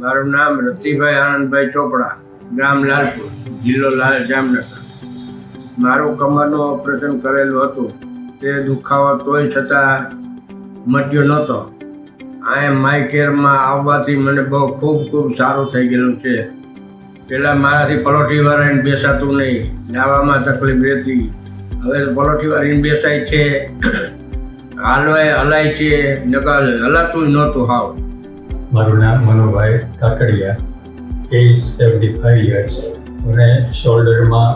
મારું નામ રતિભાઈ આનંદભાઈ ચોપડા, ગામ લાલપુર, જિલ્લો જામનગર. મારું કમરનું ઓપરેશન કરેલું હતું. તે દુખાવો તોય છતાં મટ્યો નહોતો. આ માય કેરમાં આવવાથી મને બહુ ખૂબ સારું થઈ ગયેલું છે. પહેલાં મારાથી પલોઠી વાળીને બેસાતું નહીં, લાવવામાં તકલીફ રહેતી. હવે પલોઠી વાળીને બેસાય છે, હલાય છે, નકર હલાતું જ નહોતું હાવ. મારું નામ મનોભાઈ કાકડિયા, એજ 75 યર્સ. મને શોલ્ડરમાં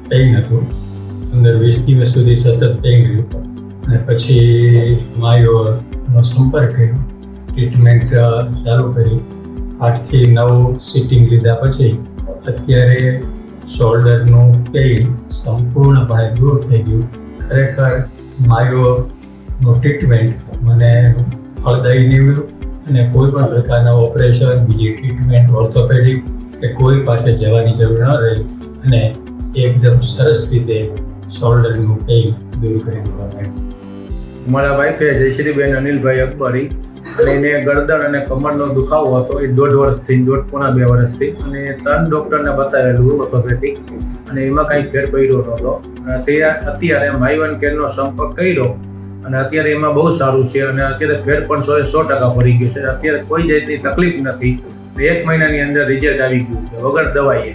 પેઇન હતું, 15-20 દિવસ સુધી સતત પેઇન રહ્યું અને પછી માયોનો સંપર્ક કર્યો, ટ્રીટમેન્ટ ચાલુ કરી. 8 થી 9 સિટિંગ લીધા પછી અત્યારે શોલ્ડરનું પેઇન સંપૂર્ણપણે દૂર થઈ ગયું. ખરેખર માયોનું ટ્રીટમેન્ટ મને ફળદાયી નીવડ્યું અને કોઈ પણ પ્રકારના ઓપરેશન, બીજી ટ્રીટમેન્ટ, ઓર્થોપેડિક કે કોઈ પાસે જવાની જરૂર ન રહી અને એકદમ સરસ રીતે શોલ્ડરનું પેઇન દૂર કરી દેવામાં આવ્યું. મારા વાઈફે જયશ્રીબેન અનિલભાઈ અકબરી, અને એને ગરદન અને કમરનો દુખાવો હતો. એ 1.5 વર્ષથી, 1.5-2 વર્ષથી, અને 3 ડૉક્ટરને બતાવેલું ઓર્થોપેડિક, અને એમાં કાંઈ ફેર પડ્યો નહોતો. અત્યારે માય કેરનો સંપર્ક કર્યો અને અત્યારે એમાં બહુ સારું છે અને અત્યારે ફેર પણ 100% પડી ગયું છે. અત્યારે કોઈ જાતની તકલીફ નથી. 1 મહિનાની અંદર રિઝલ્ટ આવી ગયું છે વગર દવાઈએ.